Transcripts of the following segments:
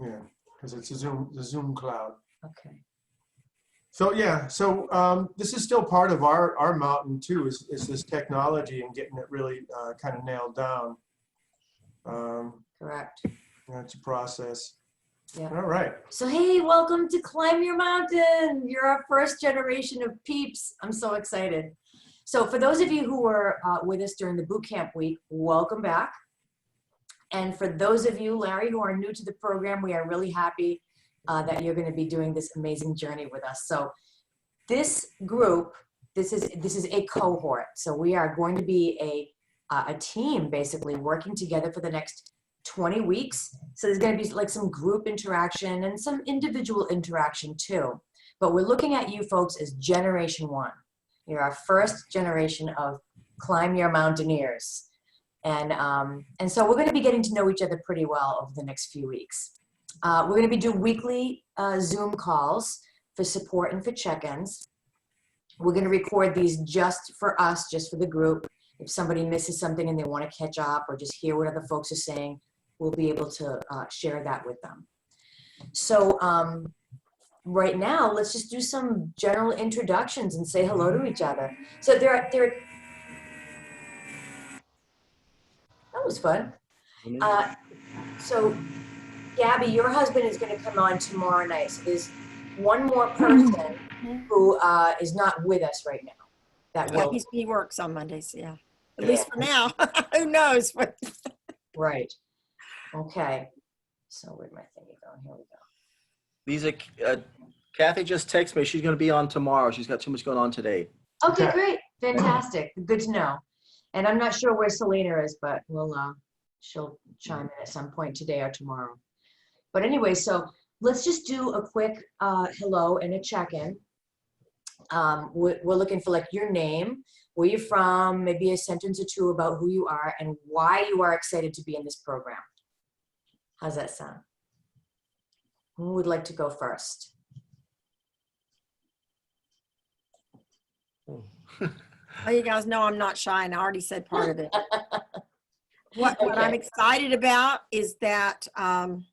Yeah, because it's the Zoom cloud. Okay. So yeah, so this is still part of our mountain too, is this technology and getting it really kind of nailed down. Correct. It's a process. Yeah. All right. So hey, welcome to Climb Your Mountain. You're our first generation of peeps. I'm so excited. So for those of you who were with us during the boot camp week, welcome back. And for those of you, Larry, who are new to the program, we are really happy that you're going to be doing this amazing journey with us. So this group, this is a cohort. So we are going to be a team basically working together for the next 20 weeks. So there's going to be like some group interaction and some individual interaction too. But we're looking at you folks as generation one. You're our first generation of Climb Your Mountaineers. And so we're going to be getting to know each other pretty well over the next few weeks. We're going to be doing weekly Zoom calls for support and for check-ins. We're going to record these just for us, just for the group. If somebody misses something and they want to catch up or just hear what other folks are saying, we'll be able to share that with them. So right now, let's just do some general introductions and say hello to each other. So that was fun. So Gabi, your husband is going to come on tomorrow night. So there's one more person who is not with us right now. He works on Mondays, yeah. At least for now. Who knows? Right. Okay. So where'd my thingy go? Here we go. These are, Kathy just texted me. She's going to be on tomorrow. She's got too much going on today. Okay, great. Fantastic. Good to know. And I'm not sure where Selena is, but she'll chime in at some point today or tomorrow. But anyway, so let's just do a quick hello and a check-in. We're looking for like your name, where you're from, maybe a sentence or two about who you are and why you are excited to be in this program. How's that sound? Who would like to go first? Well, you guys know I'm not shy, and I already said part of it. What I'm excited about is that I'm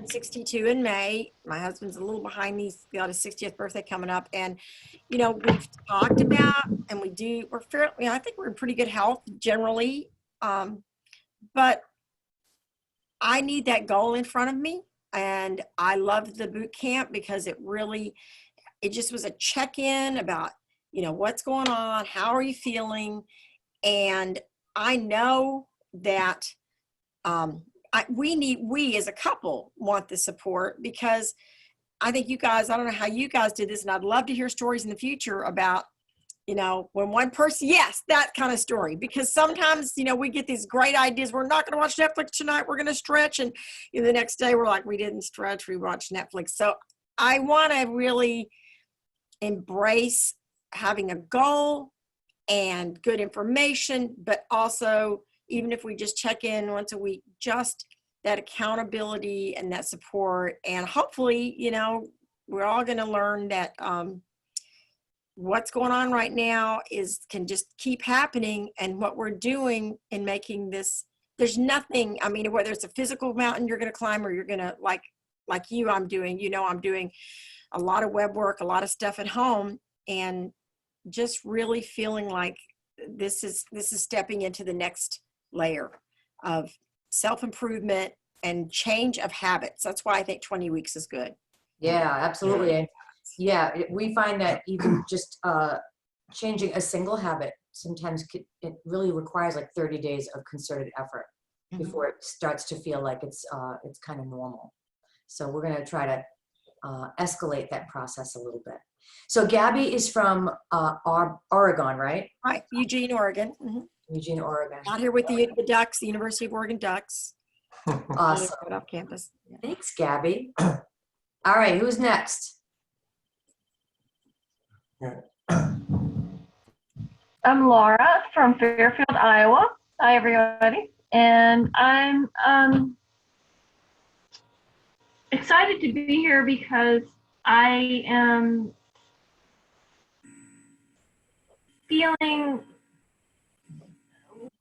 62 in May. My husband's a little behind me. He's got his 60th birthday coming up. And, you know, we've talked about, and we're fairly, I think we're in pretty good health generally. But I need that goal in front of me. And I loved the boot camp because it just was a check-in about, you know, what's going on? How are you feeling? And I know that we as a couple want the support, because I think you guys, I don't know how you guys did this, and I'd love to hear stories in the future about, you know, when one person, yes, that kind of story, because sometimes, you know, we get these great ideas. We're not going to watch Netflix tonight. We're going to stretch. And the next day we're like, we didn't stretch. We watched Netflix. So I want to really embrace having a goal and good information, but also, even if we just check in once a week, just that accountability and that support. And hopefully, you know, we're all going to learn that what's going on right now can just keep happening. And what we're doing in making this, there's nothing, I mean, whether it's a physical mountain you're going to climb, or you're going to like I'm doing a lot of web work, a lot of stuff at home, and just really feeling like this is stepping into the next layer of self-improvement and change of habits. That's why I think 20 weeks is good. Yeah, absolutely. And yeah, we find that even just changing a single habit sometimes it really requires like 30 days of concerted effort before it starts to feel like it's kind of normal. So we're going to try to escalate that process a little bit. So Gabi is from Oregon, right? Right, Eugene, Oregon. Mm-hmm. Eugene, Oregon. Out here with the Ducks, the University of Oregon Ducks. Awesome. Right off campus. Yeah. Thanks, Gabi. All right, who's next? I'm Laura from Fairfield, Iowa. Hi, everybody. And I'm excited to be here because I am feeling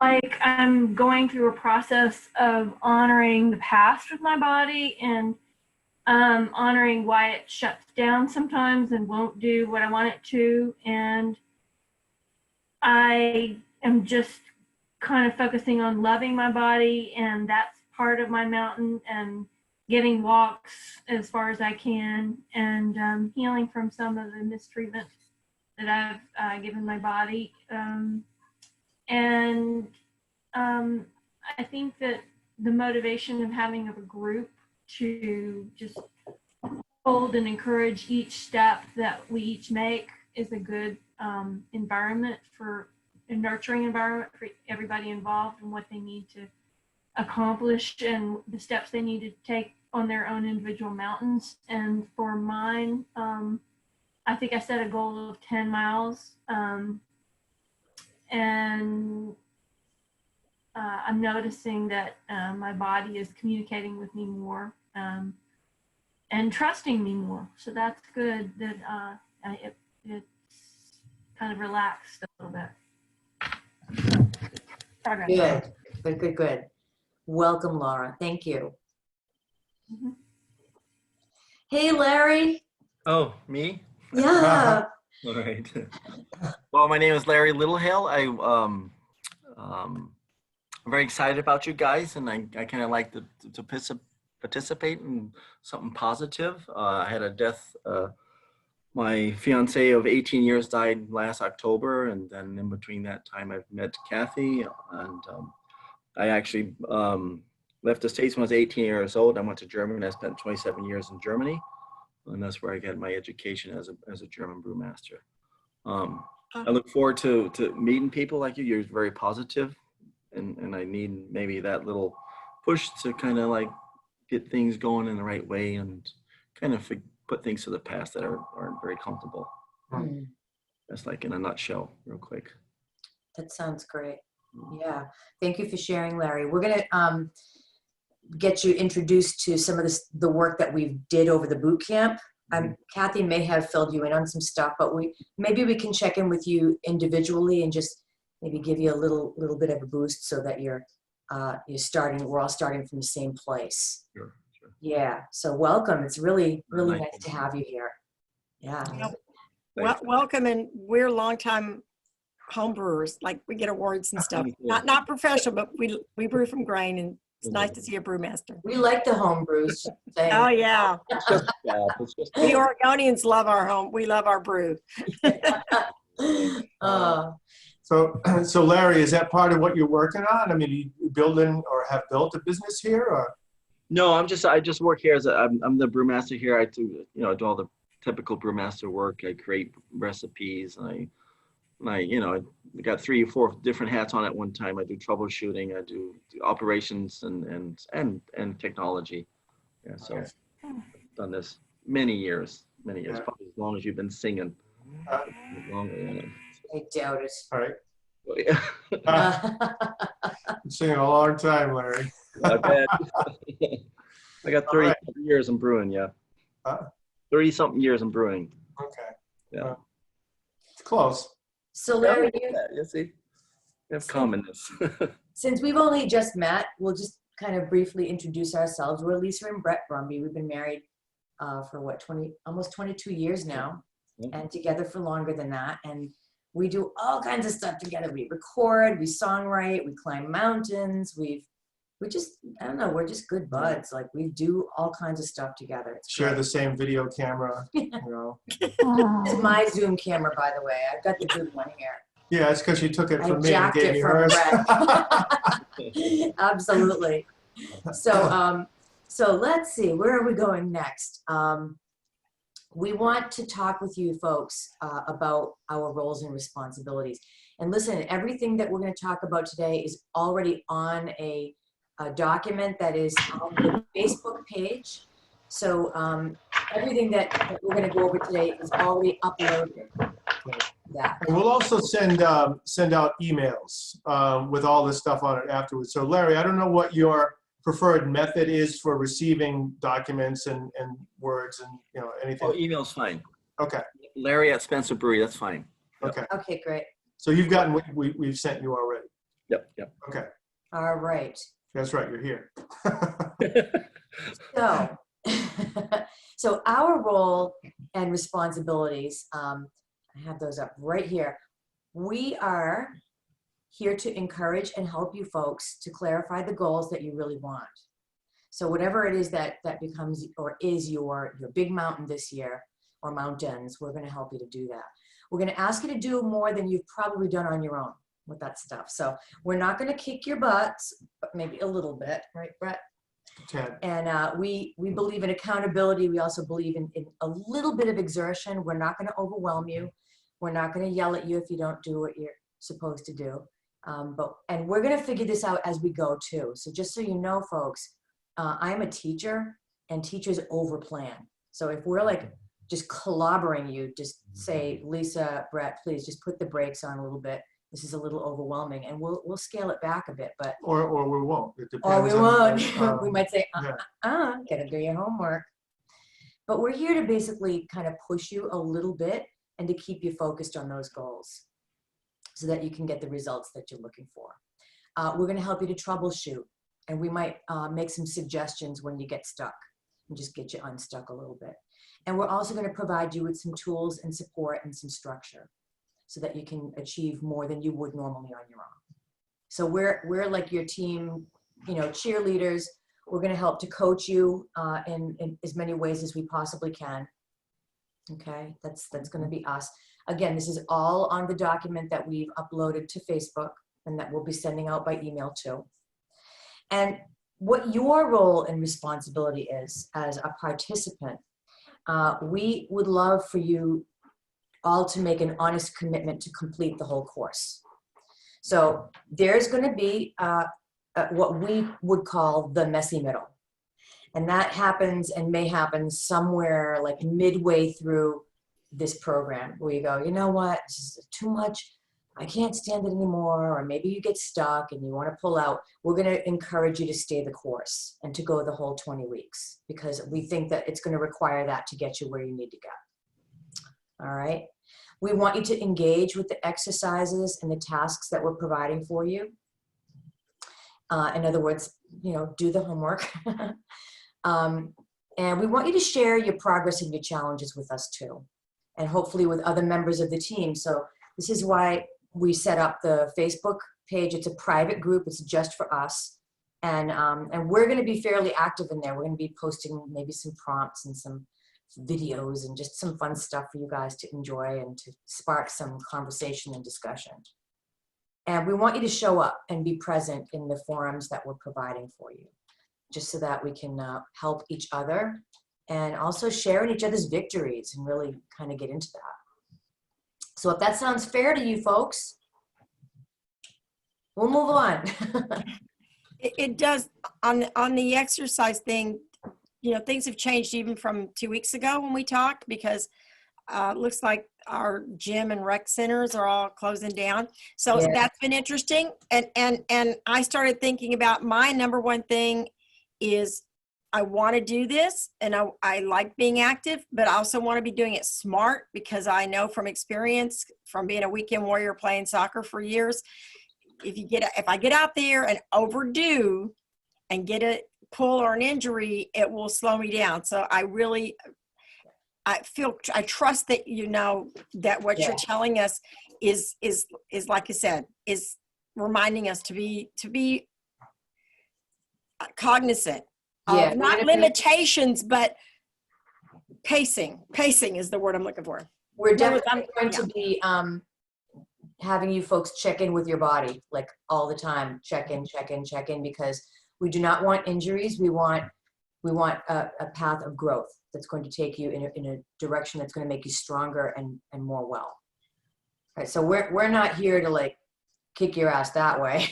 like I'm going through a process of honoring the past with my body and honoring why it shuts down sometimes and won't do what I want it to. And I am just kind of focusing on loving my body, and that's part of my mountain, and getting walks as far as I can, and healing from some of the mistreatment that I've given my body. I think that the motivation of having a group to just hold and encourage each step that we each make is a good environment for a nurturing environment for everybody involved and what they need to accomplish and the steps they need to take on their own individual mountains. And for mine, I think I set a goal of 10 miles. And I'm noticing that my body is communicating with me more and trusting me more. So that's good that it's kind of relaxed a little bit. Progress. Good. Welcome, Laura. Thank you. Mm-hmm. Hey, Larry. Oh, me? Yeah. All right. Well, my name is Larry Littlehill. I'm very excited about you guys, and I kind of like to participate in something positive. I had a death. My fiance of 18 years died last October, and then in between that time, I've met Kathy, and I actually left the States when I was 18 years old. I went to Germany, and I spent 27 years in Germany, and that's where I got my education as a German brewmaster. I look forward to meeting people like you. You're very positive, and I need maybe that little push to kind of like get things going in the right way and kind of put things to the past that aren't very comfortable. Mm, That's like in a nutshell, real quick. that sounds great. Yeah. Thank you for sharing, Larry. We're going to get you introduced to some of the work that we did over the boot camp. Kathy may have filled you in on some stuff, but maybe we can check in with you individually and just maybe give you a little bit of a boost so that we're all starting from the same place. Sure. Yeah. So welcome. It's really nice to have you here. Yeah. Welcome, and we're longtime home brewers. Like, we get awards and stuff. Not professional, but we brew from grain, and it's nice to see a brewmaster. We like the home brews. Oh yeah. It's just We Oregonians love our home. We love our brew. So Larry, is that part of what you're working on? I mean, are you building or have built a business here, or? No, I just work here I'm the brewmaster here. I do all the typical brewmaster work. I create recipes, and I got 3 or 4 different hats on at one time. I do troubleshooting, I do operations and technology. Yeah, so I've done this many years, Yeah. probably as long as you've been singing. Longer. I doubt it. All right. Uh, Been singing a long time, Larry. I bet. I got 30 years in brewing, yeah. 30 something years in brewing. Okay. Yeah. It's close. So Larry, You see, we have commonness. since we've only just met, we'll just kind of briefly introduce ourselves. We're Lisa and Brett Brumby. We've been married for almost 22 years now, and together for longer than that. And we do all kinds of stuff together. We record, we songwrite, we climb mountains. I don't know, we're just good buds. Like, we do all kinds of stuff together. It's Share great. the same video camera, This is my Zoom camera, by the way. I've got the good one here. Yeah, it's because you took it I from me and jacked gave it me from hers. Brett. Absolutely. So let's see, where are we going next? We want to talk with you folks about our roles and responsibilities. And listen, everything that we're going to talk about today is already on a document that is on the Facebook page. So everything that we're going to go over today is already uploaded. Okay, that. And we'll also send out emails with all this stuff on it afterwards. So Larry, I don't know what your preferred method is for receiving documents and words and anything. Oh, email's fine. Okay. Larry at Spencer Brewery, that's fine. Okay. Okay, great. So you've gotten what we've sent you already. Yep. Okay, All right. that's right, you're here. So, so our role and responsibilities, I have those up right here. We are here to encourage and help you folks to clarify the goals that you really want. So whatever it is that becomes or is your big mountain this year, or mountains, we're going to help you to do that. We're going to ask you to do more than you've probably done on your own with that stuff. So we're not going to kick your butts, but maybe a little bit, right, Brett? Ted, And we believe in accountability. We also believe in a little bit of exertion. We're not going to overwhelm you. We're not going to yell at you if you don't do what you're supposed to do. And we're going to figure this out as we go too. So just so you know, folks, I'm a teacher, and teachers overplan. So if we're like just clobbering you, just say, Lisa, Brett, please just put the brakes on a little bit. This is a little overwhelming, and we'll scale it back a bit. But or we won't. It depends. or we on, won't. We might say, yeah. gotta do your homework. But we're here to basically kind of push you a little bit and to keep you focused on those goals so that you can get the results that you're looking for. We're gonna help you to troubleshoot, and we might make some suggestions when you get stuck and just get you unstuck a little bit. And we're also gonna provide you with some tools and support and some structure so that you can achieve more than you would normally on your own. So we're like your team, cheerleaders. We're going to help to coach you in as many ways as we possibly can. Okay, that's going to be us. Again, this is all on the document that we've uploaded to Facebook and that we'll be sending out by email too. And what your role and responsibility is as a participant, we would love for you all to make an honest commitment to complete the whole course. So there's going to be what we would call the messy middle. And that happens and may happen somewhere like midway through this program where you go, you know what, this is too much. I can't stand it anymore. Or maybe you get stuck and you want to pull out. We're going to encourage you to stay the course and to go the whole 20 weeks because we think that it's going to require that to get you where you need to go. All right. We want you to engage with the exercises and the tasks that we're providing for you. In other words, do the homework. And we want you to share your progress and your challenges with us too, and hopefully with other members of the team. So this is why we set up the Facebook page. It's a private group. It's just for us. And we're going to be fairly active in there. We're going to be posting maybe some prompts and some videos and just some fun stuff for you guys to enjoy and to spark some conversation and discussion. And we want you to show up and be present in the forums that we're providing for you, just so that we can help each other and also share in each other's victories and really kind of get into that. So if that sounds fair to you folks, we'll move on. It does. On the exercise thing, things have changed even from 2 weeks ago when we talked, because it looks like our gym and rec centers are all closing down. So Yeah. That's been interesting. And I started thinking about my number one thing is I want to do this and I like being active, but I also want to be doing it smart, because I know from experience from being a weekend warrior playing soccer for years, if I get out there and overdo and get a pull or an injury, it will slow me down. So I trust that that what you're telling us is like I said, is reminding us to be cognizant of not limitations, but pacing. Pacing is the word I'm looking for. We're definitely going to be having you folks check in with your body, like all the time. Check in, because we do not want injuries. We want a path of growth that's going to take you in a direction that's going to make you stronger and more well. All right, so we're not here to like kick your ass that way.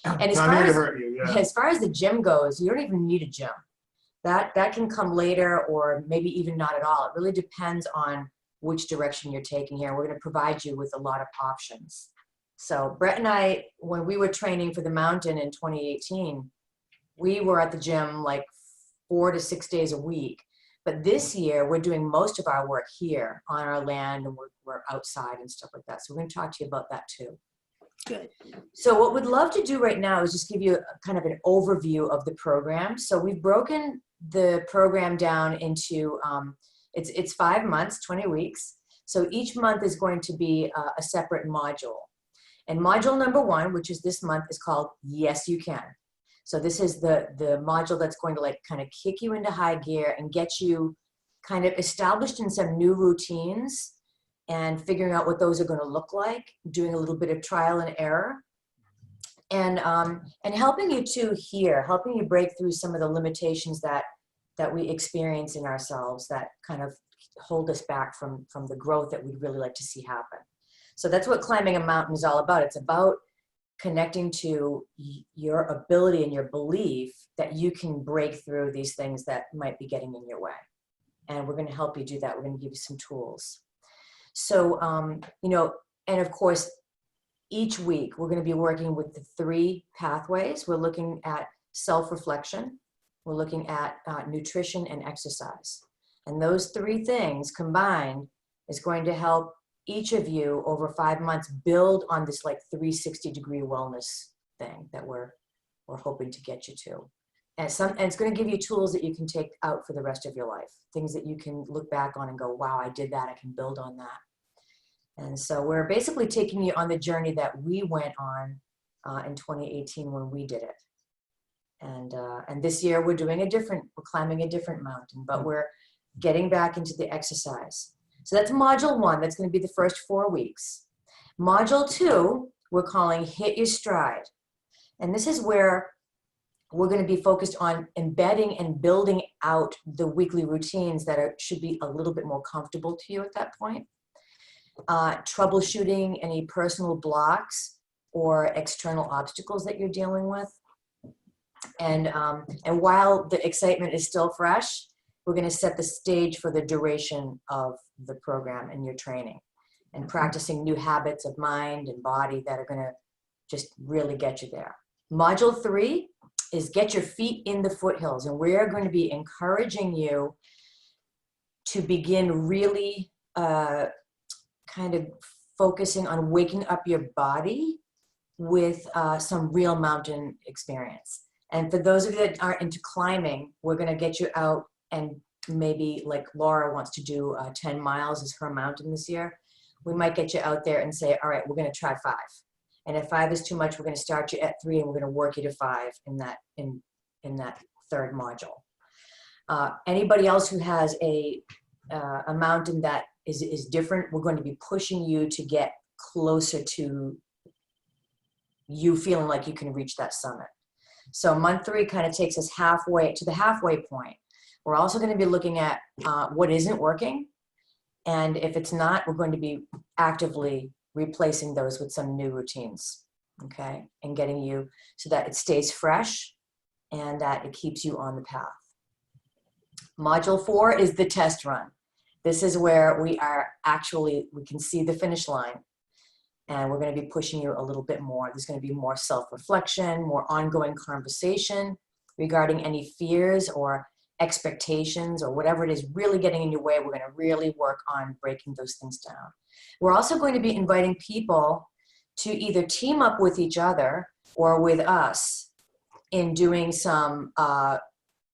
And as Not here to hurt you. Yeah. as far as the gym goes, you don't even need a gym. That can come later, or maybe even not at all. It really depends on which direction you're taking here. We're going to provide you with a lot of options. So Brett and I, when we were training for the mountain in 2018, we were at the gym like 4 to 6 days a week. But this year, we're doing most of our work here on our land, and we're outside and stuff like that. So we're going to talk to you about that too. Good. So what we'd love to do right now is just give you kind of an overview of the program. So we've broken the program down into, it's 5 months, 20 weeks. So each month is going to be a separate module. And module number 1, which is this month, is called Yes, You Can. So this is the module that's going to like kind of kick you into high gear and get you kind of established in some new routines and figuring out what those are going to look like, doing a little bit of trial and error, and helping you to hear, helping you break through some of the limitations that we experience in ourselves that kind of hold us back from the growth that we'd really like to see happen. So that's what climbing a mountain is all about. It's about connecting to your ability and your belief that you can break through these things that might be getting in your way. And we're going to help you do that. We're going to give you some tools. So, you know, and of course, each week we're going to be working with the 3 pathways. We're looking at self-reflection. We're looking at nutrition and exercise. And those 3 things combined is going to help each of you over 5 months build on this like 360-degree wellness thing that we're hoping to get you to. And it's going to give you tools that you can take out for the rest of your life, things that you can look back on and go, wow, I did that, I can build on that. And so we're basically taking you on the journey that we went on in 2018 when we did it. And this year we're climbing a different mountain, but we're getting back into the exercise. So that's module 1, that's going to be the first 4 weeks. Module 2, we're calling Hit Your Stride. And this is where we're going to be focused on embedding and building out the weekly routines that should be a little bit more comfortable to you at that point. Troubleshooting any personal blocks or external obstacles that you're dealing with. And while the excitement is still fresh, we're going to set the stage for the duration of the program and your training and practicing new habits of mind and body that are going to just really get you there. Module 3 is get your feet in the foothills, and we're going to be encouraging you to begin really kind of focusing on waking up your body with some real mountain experience. And for those of you that aren't into climbing, we're going to get you out, and maybe like Laura wants to do 10 miles as her mountain this year. We might get you out there and say, all right, we're going to try 5. And if 5 is too much, we're going to start you at 3 and we're going to work you to 5 in that 3rd module. Anybody else who has a mountain that is different, we're going to be pushing you to get closer to you feeling like you can reach that summit. So month 3 kind of takes us halfway to the halfway point. We're also going to be looking at what isn't working. And if it's not, we're going to be actively replacing those with some new routines, okay? And getting you so that it stays fresh and that it keeps you on the path. Module 4 is the test run. This is where we can see the finish line, and we're going to be pushing you a little bit more. There's going to be more self-reflection, more ongoing conversation regarding any fears or expectations or whatever it is really getting in your way. We're going to really work on breaking those things down. We're also going to be inviting people to either team up with each other or with us in doing some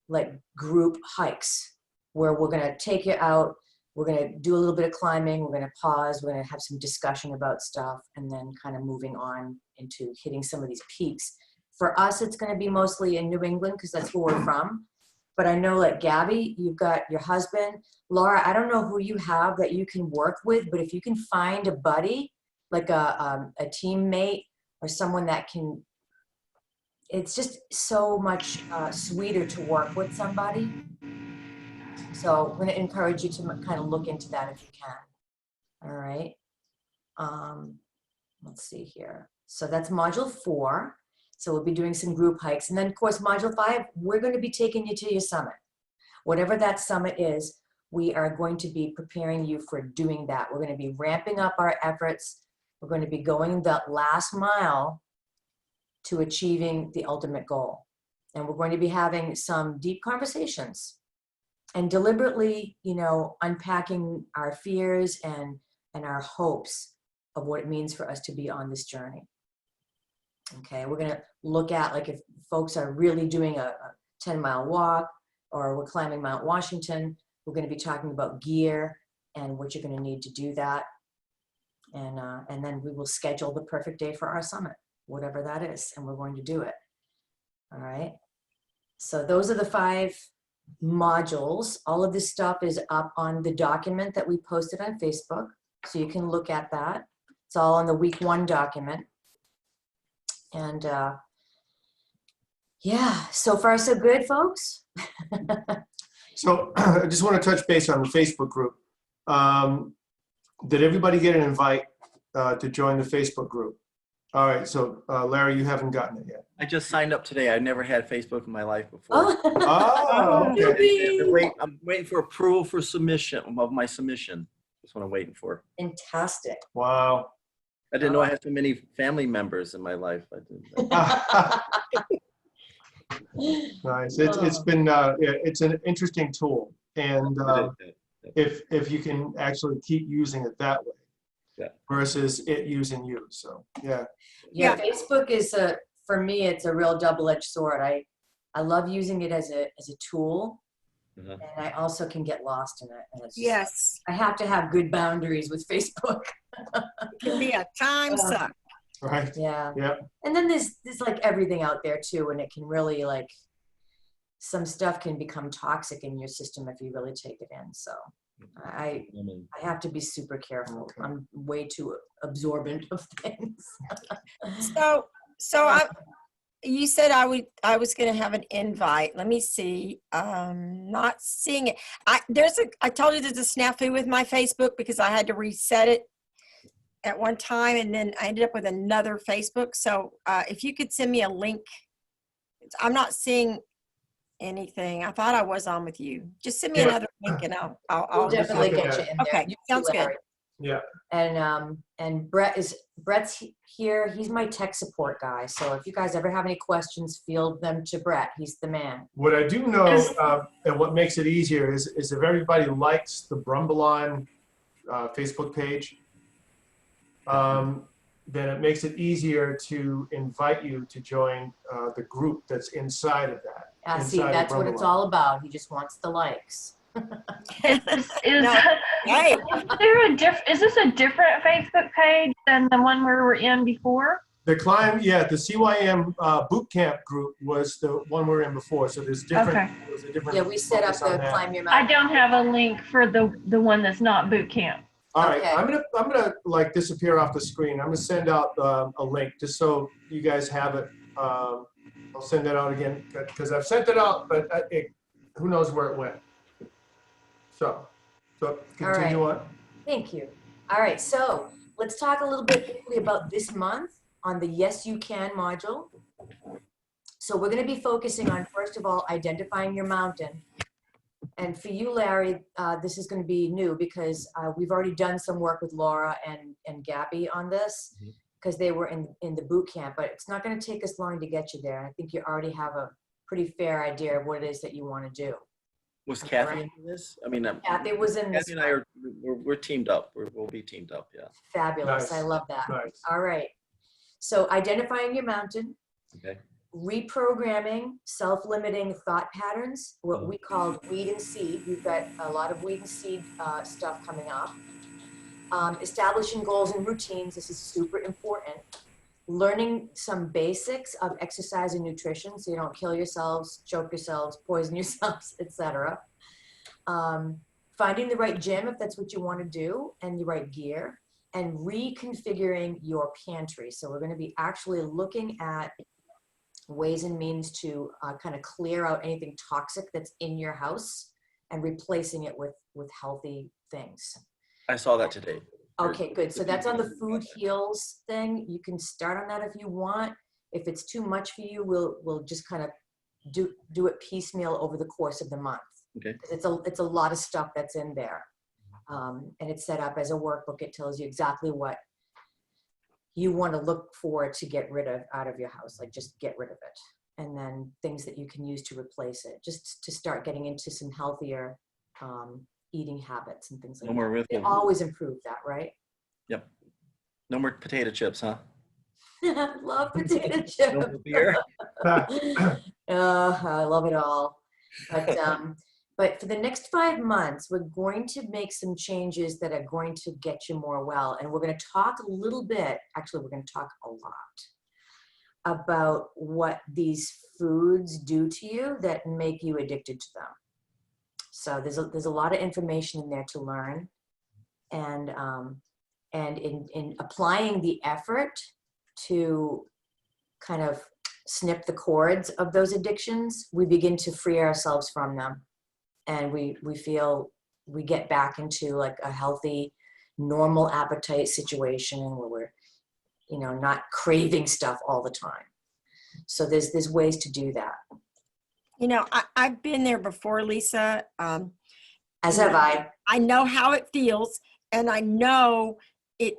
like group hikes where we're going to take you out. We're going to do a little bit of climbing. We're going to pause. We're going to have some discussion about stuff and then kind of moving on into hitting some of these peaks. For us, it's going to be mostly in New England because that's where we're from. But I know, like Gabi, you've got your husband. Laura, I don't know who you have that you can work with, but if you can find a buddy, like a teammate or someone that can, it's just so much sweeter to work with somebody. So I'm going to encourage you to kind of look into that if you can. All right. Let's see here. So that's module 4. So we'll be doing some group hikes. And then, of course, module 5, we're going to be taking you to your summit. Whatever that summit is, we are going to be preparing you for doing that. We're going to be ramping up our efforts. We're going to be going that last mile to achieving the ultimate goal. And we're going to be having some deep conversations and deliberately, you know, unpacking our fears and our hopes of what it means for us to be on this journey. Okay, we're gonna look at like if folks are really doing a 10-mile walk or we're climbing Mount Washington, we're gonna be talking about gear and what you're gonna need to do that. And then we will schedule the perfect day for our summit, whatever that is, and we're going to do it. All right. So those are the 5 modules. All of this stuff is up on the document that we posted on Facebook, so you can look at that. It's all on the week 1 document. And yeah, so far so good, folks. So I just want to touch base on the Facebook group. Did everybody get an invite to join the Facebook group? All right, so Larry, you haven't gotten it yet. I just signed up today. I never had Facebook in my life before. Oh, Oh, okay. Gabi. I'm waiting for approval for submission of my submission. That's what I'm waiting for. Fantastic. Wow. I didn't know I had so many family members in my life. I didn't. Nice. It's been it's an interesting tool, and if you can actually keep using it that way, yeah, versus it using you. So yeah. Yeah, Facebook is for me, it's a real double-edged sword. I love using it as a tool, and I also can get lost in it. And it's Yes. I have to have good boundaries with Facebook. It can be a time suck. Right. Yeah. Yeah. And then there's like everything out there too, and it can really like some stuff can become toxic in your system if you really take it in. So I have to be super careful. Okay. I'm way too absorbent of things. So you said I was going to have an invite. Let me see. Not seeing it. I told you there's a snafu with my Facebook because I had to reset it at one time, and then I ended up with another Facebook. So if you could send me a link, I'm not seeing anything. I thought I was on with you. Just send me another link, and We'll definitely get you in there. Okay, You sounds too, good. Larry. Yeah. And Brett's here. He's my tech support guy. So if you guys ever have any questions, field them to Brett. He's the man. What I do know, and what makes it easier is if everybody likes the Brumbalon Facebook page, then it makes it easier to invite you to join the group that's inside of that. See, that's what it's all about. He just wants the likes. Is No. Hey. is this a different Facebook page than the one we were in before? The CYM Bootcamp group was the one we're in before. So there's different. Okay. There's a different Yeah, we set up focus on the that. Climb Your I Mountain. don't have a link for the one that's not boot camp. All right, Okay. I'm gonna like disappear off the screen. I'm gonna send out a link just so you guys have it. I'll send it out again because I've sent it out, but who knows where it went. So continue on. Thank you. All right, so let's talk a little bit quickly about this month on the Yes You Can module. So we're going to be focusing on, first of all, identifying your mountain. And for you, Larry, this is going to be new because we've already done some work with Laura and Gabi on this because they were in the boot camp, but it's not going to take us long to get you there. I think you already have a pretty fair idea of what it is that you want to do. Was Kathy in this? I mean, Kathy was in this. Kathy and I we're teamed up. We'll be teamed up. Yeah. Fabulous. Nice. I love that. Nice. All right. So identifying your mountain, Okay. reprogramming self-limiting thought patterns, what we call weed and seed. We've got a lot of weed and seed stuff coming up. Establishing goals and routines. This is super important. Learning some basics of exercise and nutrition so you don't kill yourselves, choke yourselves, poison yourselves, etc. Finding the right gym if that's what you want to do and the right gear, and reconfiguring your pantry. So we're going to be actually looking at ways and means to kind of clear out anything toxic that's in your house and replacing it with healthy things. I saw that today. Okay, good. So that's on the Food Heals thing. You can start on that if you want. If it's too much for you, we'll just kind of do it piecemeal over the course of the month. Okay. It's a lot of stuff that's in there. And it's set up as a workbook. It tells you exactly what you want to look for to get rid of out of your house, like just get rid of it. And then things that you can use to replace it, just to start getting into some healthier eating habits and things like No more that. They riffle. always improve that, right? Yep. No more potato chips, huh? Love potato chips. No beer. I love it all. But for the next 5 months, we're going to make some changes that are going to get you more well. And we're going to talk a little bit, actually, we're going to talk a lot about what these foods do to you that make you addicted to them. So there's a lot of information in there to learn. And in applying the effort to kind of snip the cords of those addictions, we begin to free ourselves from them. And we feel we get back into like a healthy, normal appetite situation where we're, you know, not craving stuff all the time. So there's ways to do that. You know, I've been there before, Lisa. As have I. I know how it feels, and I know it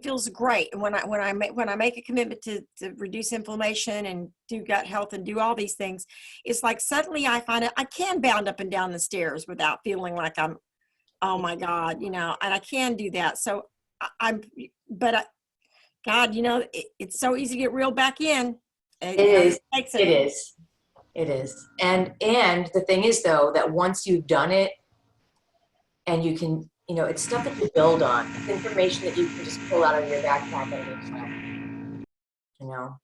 feels great. And when I make a commitment to reduce inflammation and do gut health and do all these things, it's like suddenly I find I can bound up and down the stairs without feeling like I'm, oh my God, you know, and I can do that. So God, you know, it's so easy to get reeled back in. It is. It is. And the thing is though, that once you've done it and you can, you know, it's stuff that you build on. It's information that you can just pull out of your backpack at any time, you know?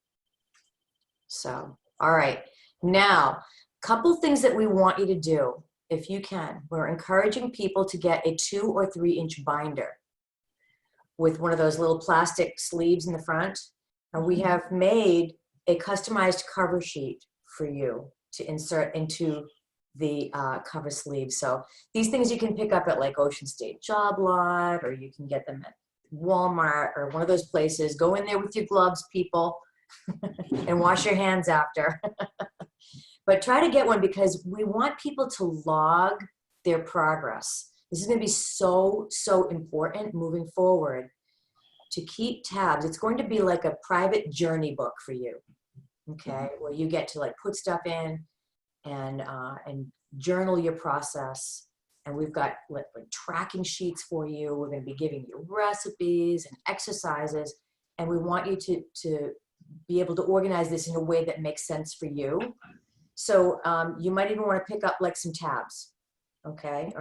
So, all right. Now, couple things that we want you to do, if you can. We're encouraging people to get a 2 or 3 inch binder with one of those little plastic sleeves in the front. And we have made a customized cover sheet for you to insert into the cover sleeve. So these things you can pick up at like Ocean State Job Lot, or you can get them at Walmart or one of those places. Go in there with your gloves, people, and wash your hands after. But try to get one because we want people to log their progress. This is going to be so, so important moving forward to keep tabs. It's going to be like a private journey book for you, okay, where you get to like put stuff in and journal your process. And we've got like tracking sheets for you. We're going to be giving you recipes and exercises, and we want you to be able to organize this in a way that makes sense for you. So you might even want to pick up like some tabs, okay,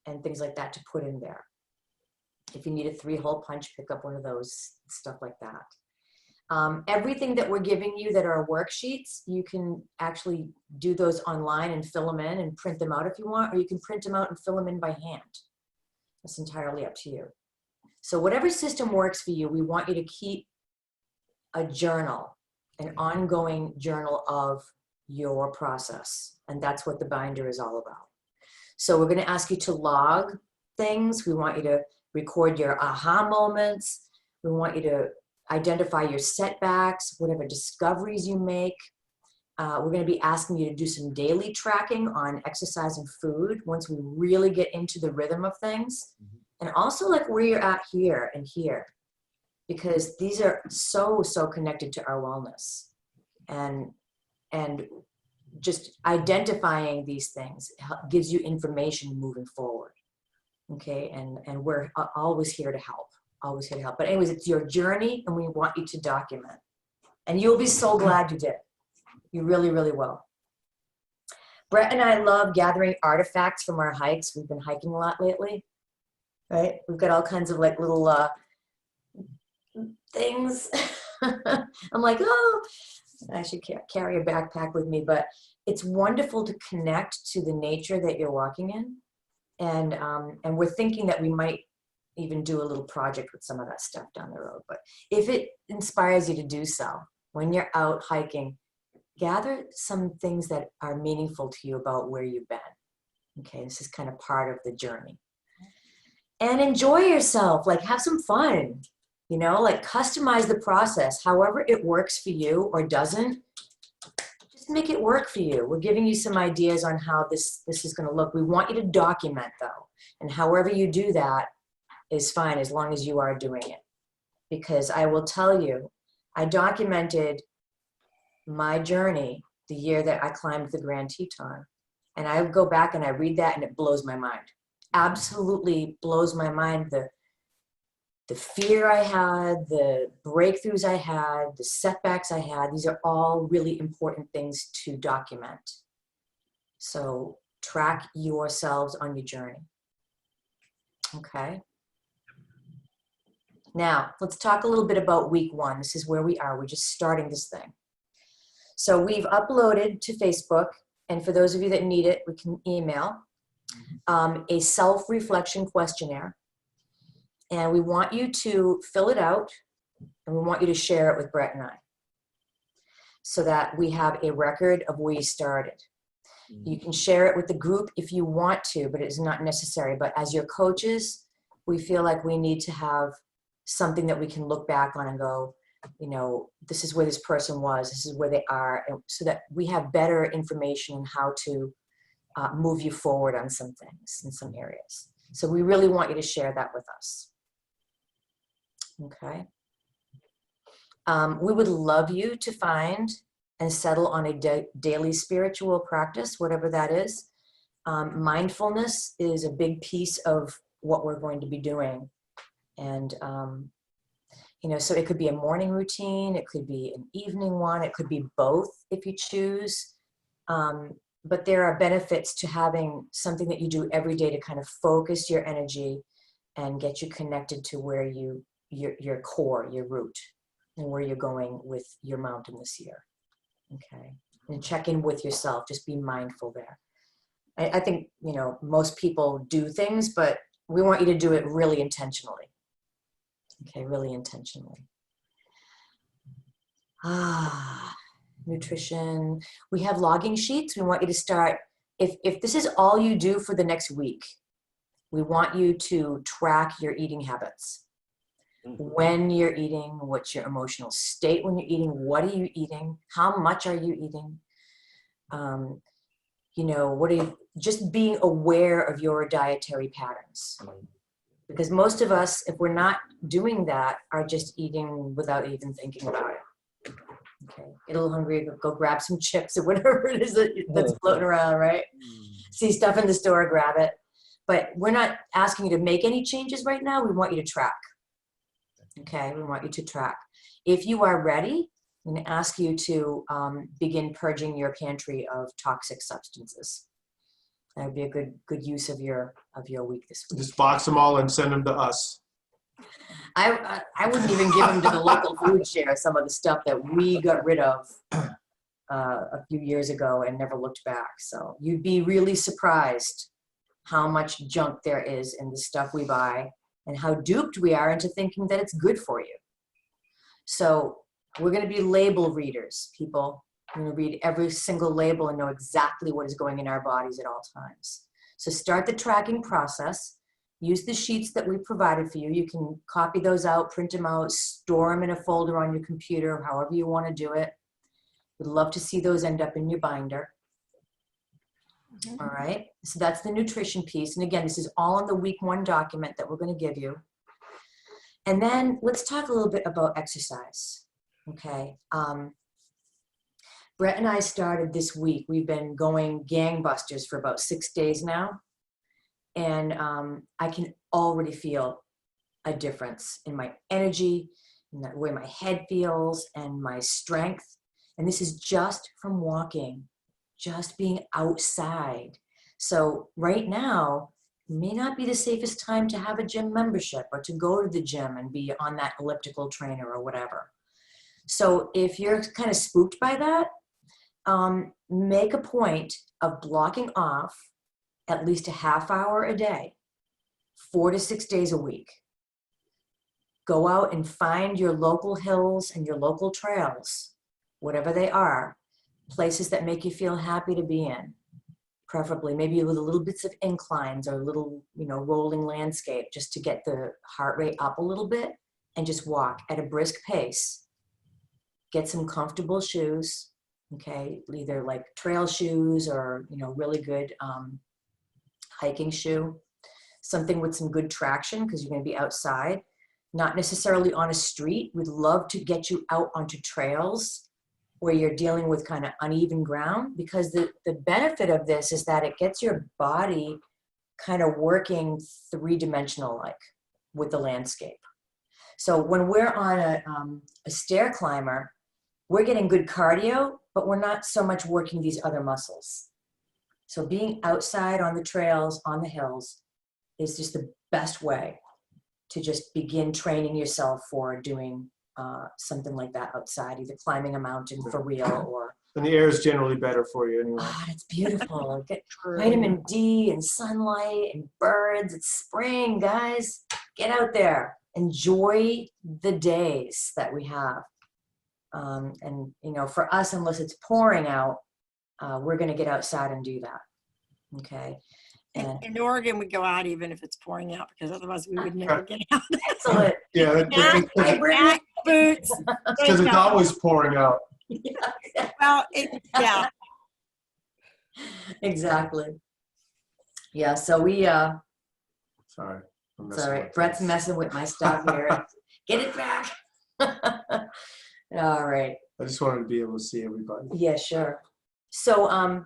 and things like that to put in there. If you need a 3-hole punch, pick up one of those, stuff like that. Everything that we're giving you that are worksheets, you can actually do those online and fill them in and print them out if you want, or you can print them out and fill them in by hand. That's entirely up to you. So whatever system works for you, we want you to keep a journal, an ongoing journal of your process. And that's what the binder is all about. So we're going to ask you to log things. We want you to record your aha moments. We want you to identify your setbacks, whatever discoveries you make. We're going to be asking you to do some daily tracking on exercise and food once we really get into the rhythm of things. And also like where you're at here and here, because these are so, so connected to our wellness. And just identifying these things gives you information moving forward. Okay, and we're always here to help. Always here to help. But anyways, it's your journey and we want you to document. And you'll be so glad you did. You really, really will. Brett and I love gathering artifacts from our hikes. We've been hiking a lot lately, right? We've got all kinds of like little things. I'm like, oh, I should carry a backpack with me. But it's wonderful to connect to the nature that you're walking in. And we're thinking that we might even do a little project with some of that stuff down the road. But if it inspires you to do so, when you're out hiking, gather some things that are meaningful to you about where you've been. Okay, this is kind of part of the journey. And enjoy yourself, like have some fun, you know, like customize the process. However it works for you or doesn't, just make it work for you. We're giving you some ideas on how this is going to look. We want you to document though. And however you do that is fine as long as you are doing it. Because I will tell you, I documented my journey the year that I climbed the Grand Teton. And I go back and I read that and it blows my mind. Absolutely blows my mind the the fear I had, the breakthroughs I had, the setbacks I had. These are all really important things to document. So track yourselves on your journey. Okay. Now, let's talk a little bit about week 1. This is where we are. We're just starting this thing. So we've uploaded to Facebook, and for those of you that need it, we can email a self-reflection questionnaire. And we want you to fill it out, and we want you to share it with Brett and I, so that we have a record of where you started. You can share it with the group if you want to, but it is not necessary. But as your coaches, we feel like we need to have something that we can look back on and go, you know, this is where this person was, this is where they are, and so that we have better information on how to move you forward on some things in some areas. So we really want you to share that with us. Okay. We would love you to find and settle on a daily spiritual practice, whatever that is. Mindfulness is a big piece of what we're going to be doing. And, you know, so it could be a morning routine, it could be an evening one, it could be both if you choose. But there are benefits to having something that you do every day to kind of focus your energy and get you connected to where your core, your root, and where you're going with your mountain this year. Okay. And check in with yourself, just be mindful there. I think, you know, most people do things, but we want you to do it really intentionally. Okay, really intentionally. Nutrition. We have logging sheets. We want you to start, if this is all you do for the next week, we want you to track your eating habits. When you're eating, what's your emotional state when you're eating, what are you eating, how much are you eating? You know, just being aware of your dietary patterns. Because most of us, if we're not doing that, are just eating without even thinking about it. Okay, get a little hungry, go grab some chips or whatever it is that's floating around, right? See stuff in the store, grab it. But we're not asking you to make any changes right now. We want you to track. Okay, we want you to track. If you are ready, I'm going to ask you to begin purging your pantry of toxic substances. That would be a good use of your week this week. Just box them all and send them to us. I wouldn't even give them to the local food share, some of the stuff that we got rid of a few years ago and never looked back. So you'd be really surprised how much junk there is in the stuff we buy and how duped we are into thinking that it's good for you. So we're going to be label readers, people. We're going to read every single label and know exactly what is going in our bodies at all times. So start the tracking process. Use the sheets that we provided for you. You can copy those out, print them out, store them in a folder on your computer, however you want to do it. We'd love to see those end up in your binder. All right, so that's the nutrition piece. And again, this is all in the week 1 document that we're going to give you. And then let's talk a little bit about exercise. Okay. Brett and I started this week. We've been going gangbusters for about 6 days now. And I can already feel a difference in my energy, in the way my head feels, and my strength. And this is just from walking, just being outside. So right now may not be the safest time to have a gym membership or to go to the gym and be on that elliptical trainer or whatever. So if you're kind of spooked by that, make a point of blocking off at least a half hour a day, 4 to 6 days a week. Go out and find your local hills and your local trails, whatever they are, places that make you feel happy to be in, preferably maybe with little bits of inclines or little, rolling landscape, just to get the heart rate up a little bit and just walk at a brisk pace. Get some comfortable shoes, okay, either like trail shoes or, really good hiking shoe, something with some good traction because you're going to be outside, not necessarily on a street. We'd love to get you out onto trails where you're dealing with kind of uneven ground, because the benefit of this is that it gets your body kind of working 3-dimensional like with the landscape. So when we're on a stair climber, we're getting good cardio, but we're not so much working these other muscles. So being outside on the trails, on the hills, is just the best way to just begin training yourself for doing something like that outside, either climbing a mountain for real or. And the air is generally better for you anyway. Oh, it's beautiful. Get vitamin D and sunlight and birds. It's spring, guys. Get out there. Enjoy the days that we have. And, you know, for us, unless it's pouring out, we're going to get outside and do that. Okay. And In Oregon, we go out even if it's pouring out because otherwise we would never get out. excellent. Yeah, Hat, boots. because it's always pouring out. Well, yeah. Exactly. Yeah. So we, Sorry. I'm it's messing all right. with Brett's things. messing with my stuff here. Get it back. All right. I just wanted to be able to see everybody. Yeah, sure. So,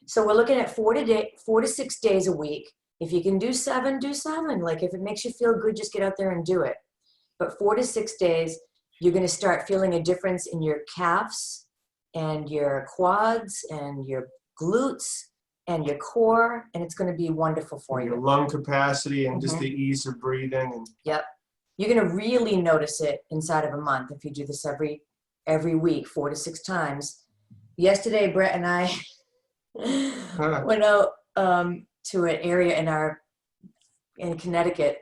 so we're looking at 4 to 6 days a week. If you can do 7, do 7. Like if it makes you feel good, just get out there and do it. But 4 to 6 days, you're going to start feeling a difference in your calves and your quads and your glutes and your core, and it's going to be wonderful for Your you. lung capacity and just Mhm. the ease of breathing. And Yep. You're going to really notice it inside of a month if you do this every week, 4 to 6 times. Yesterday, Brett and I went out to an area in Connecticut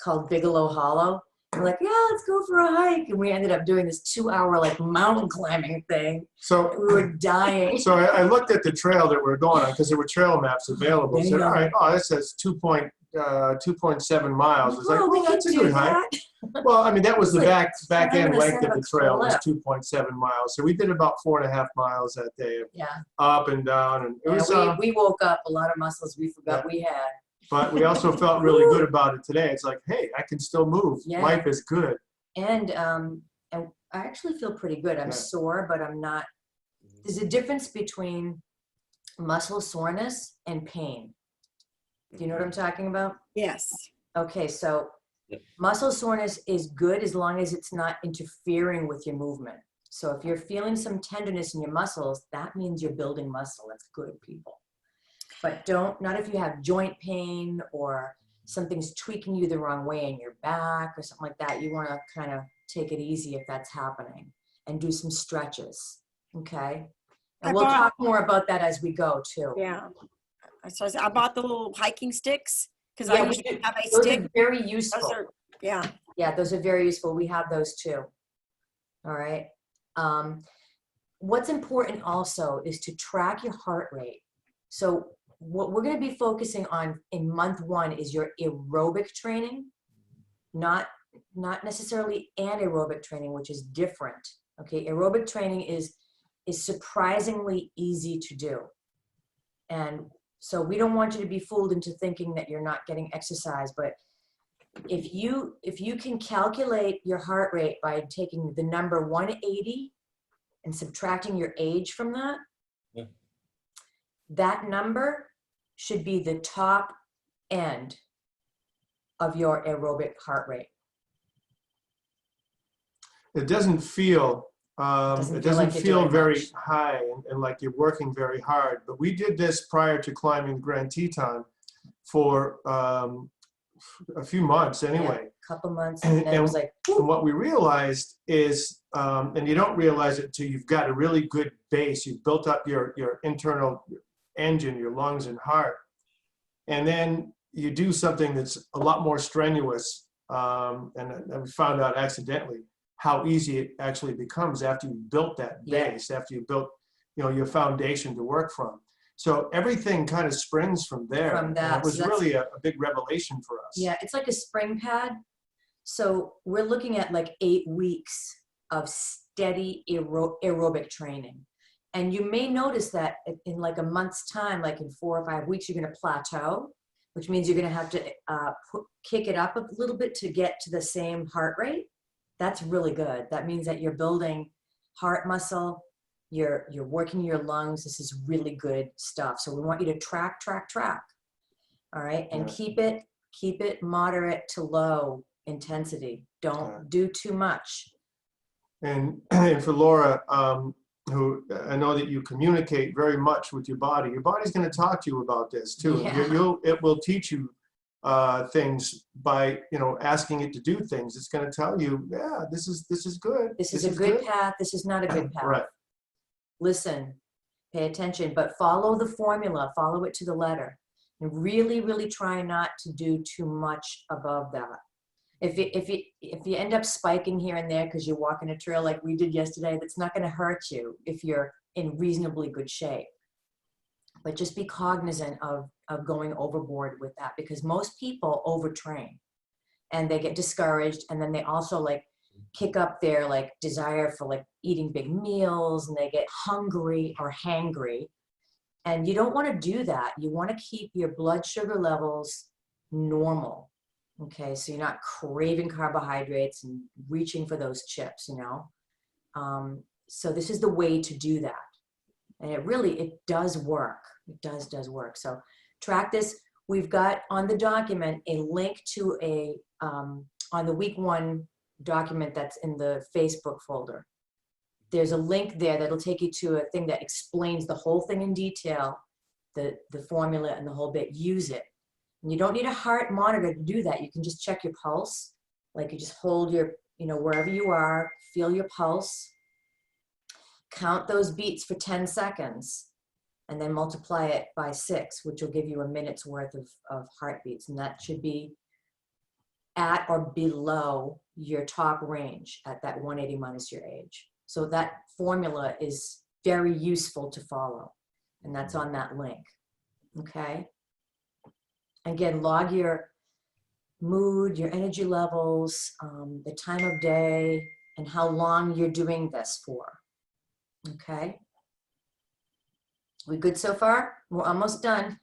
called Bigelow Hollow. We're like, yeah, let's go for a hike. And we ended up doing this 2-hour like mountain climbing thing. so, We were dying. so I looked at the trail that we're going on because there were trail maps available. There you Said, go. all right, oh, this says 2.7 miles. It's like, Oh, well, we that's a can do good hike. that. Well, I mean, that was the It's like back end climbing a length set of of the trail was cliff. 2.7 miles. So we did about 4.5 miles that day, Yeah. up and down, and it Yeah, was. we woke up a lot of muscles we forgot we had. But we also felt really good about it today. It's like, hey, I can still move. Yeah. Life is good. And I actually feel pretty good. I'm Yeah. sore, but I'm not. There's a difference between muscle soreness and pain. Do you know what I'm talking about? Yes. Okay, so Yep. muscle soreness is good as long as it's not interfering with your movement. So if you're feeling some tenderness in your muscles, that means you're building muscle. That's good, people. But not if you have joint pain or something's tweaking you the wrong way in your back or something like that. You want to kind of take it easy if that's happening and do some stretches. Okay. And we'll talk more about that as we go too. Yeah. So I bought the little hiking sticks because Yeah, I we used to do. have a Those stick. are very Those useful. are, yeah. Yeah, those are very useful. We have those too. All right. What's important also is to track your heart rate. So what we're going to be focusing on in month 1 is your aerobic training, not necessarily anaerobic training, which is different. Okay, aerobic training is surprisingly easy to do. And so we don't want you to be fooled into thinking that you're not getting exercise, but if you can calculate your heart rate by taking the number 180 and subtracting your age from that, Yeah. that number should be the top end of your aerobic heart rate. It doesn't feel, Doesn't it feel like doesn't you're feel doing very much. high and like you're working very hard. But we did this prior to climbing Grand Teton for a few months anyway. Couple months, and then it was like, And what we realized is, and you don't realize it until you've got a really good base, you've built up your internal engine, your lungs and heart. And then you do something that's a lot more strenuous, and we found out accidentally how easy it actually becomes after you built that Yeah. base, after you built, your foundation to work from. So everything kind of springs from there. From And that, it was so that's- really a big revelation for us. yeah, it's like a spring pad. So we're looking at like 8 weeks of steady aerobic training. And you may notice that in like a month's time, like in 4 or 5 weeks, you're going to plateau, which means you're going to have to kick it up a little bit to get to the same heart rate. That's really good. That means that you're building heart muscle, you're working your lungs. This is really good stuff. So we want you to track. All right. And Yeah. keep it moderate to low intensity. Don't do too much. And for Laura, who I know that you communicate very much with your body. Your body's going to talk to you about this too. Yeah. It will teach you things by, asking it to do things. It's going to tell you, yeah, this is good. This is a good path. This is not a good path. Right. Listen, pay attention, but follow the formula, follow it to the letter, and really, really try not to do too much above that. If you end up spiking here and there because you're walking a trail like we did yesterday, that's not going to hurt you if you're in reasonably good shape. But just be cognizant of going overboard with that, because most people overtrain and they get discouraged, and then they also like kick up their like desire for like eating big meals, and they get hungry or hangry. And you don't want to do that. You want to keep your blood sugar levels normal. Okay, so you're not craving carbohydrates and reaching for those chips, So this is the way to do that. And it does work. It does work. So track this. We've got on the document a link to on the week 1 document that's in the Facebook folder. There's a link there that'll take you to a thing that explains the whole thing in detail, the formula and the whole bit. Use it. And you don't need a heart monitor to do that. You can just check your pulse. Like you just hold your, wherever you are, feel your pulse, count those beats for 10 seconds, and then multiply it by 6, which will give you a minute's worth of heartbeats. And that should be at or below your top range at that 180 minus your age. So that formula is very useful to follow. And that's on that link. Okay. Again, log your mood, your energy levels, the time of day, and how long you're doing this for. Okay. We good so far? We're almost done.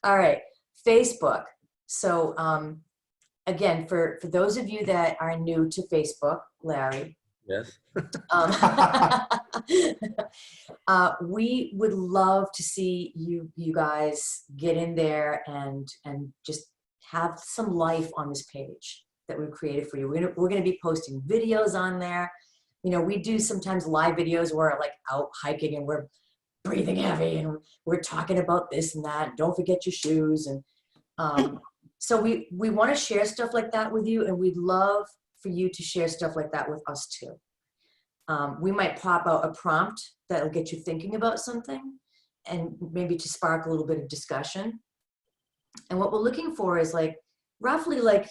All right. Facebook. So again, for those of you that are new to Facebook, Larry. Yes. We would love to see you guys get in there and just have some life on this page that we've created for you. We're gonna be posting videos on there. We do sometimes live videos where we're like out hiking and we're breathing heavy and we're talking about this and that. Don't forget your shoes. And so we want to share stuff like that with you, and we'd love for you to share stuff like that with us too. We might pop out a prompt that'll get you thinking about something and maybe to spark a little bit of discussion. And what we're looking for is like roughly like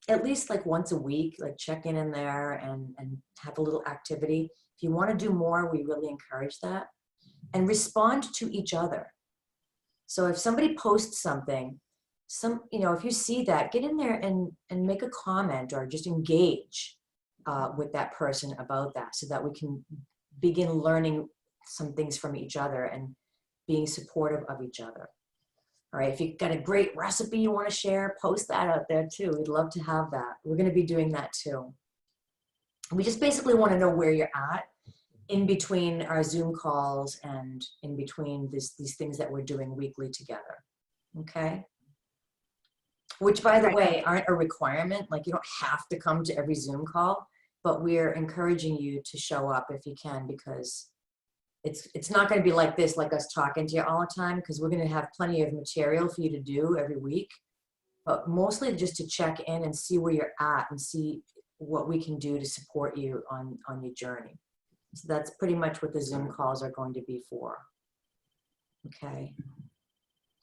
at least like once a week, like check in there and have a little activity. If you want to do more, we really encourage that. And respond to each other. So if somebody posts something, if you see that, get in there and make a comment or just engage with that person about that, so that we can begin learning some things from each other and being supportive of each other. All right, if you've got a great recipe you want to share, post that out there too. We'd love to have that. We're going to be doing that too. We just basically want to know where you're at in between our Zoom calls and in between these things that we're doing weekly together. Okay? Which, by the way, aren't a requirement. Like, you don't have to come to every Zoom call, but we're encouraging you to show up if you can, because it's not going to be like this, like us talking to you all the time, because we're going to have plenty of material for you to do every week, but mostly just to check in and see where you're at and see what we can do to support you on your journey. So that's pretty much what the Zoom calls are going to be for. Okay.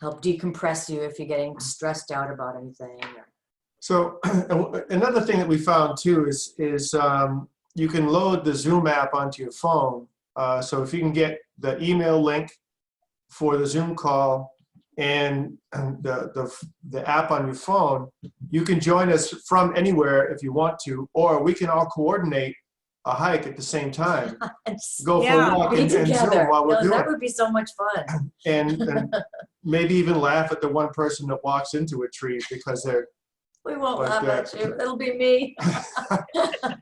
Help decompress you if you're getting stressed out about anything. So another thing that we found too is you can load the Zoom app onto your phone. So if you can get the email link for the Zoom call and the app on your phone, you can join us from anywhere if you want to, or we can all coordinate a hike at the same time. Go for a walk and Zoom while we're doing it. That would be so much fun. And maybe even laugh at the one person that walks into a tree because they're. We won't laugh at you. It'll be me.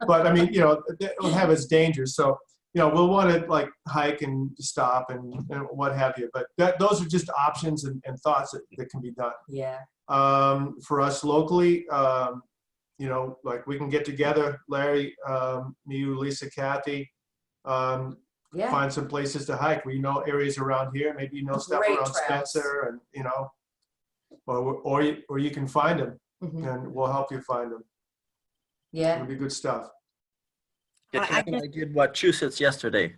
But I mean, it will have its dangers. So, we'll want to like hike and stop and what have you. But those are just options and thoughts that can be done. Yeah. For us locally, like we can get together, Larry, me, you, Lisa, Kathy, Yeah. find some places to hike. We know areas around here, maybe stuff Great around trails. Spencer, and or you can find them, Mhm. and we'll help you find them. Yeah. It'll be good stuff. Yeah, I Kathy and guess- I did Wachusett yesterday.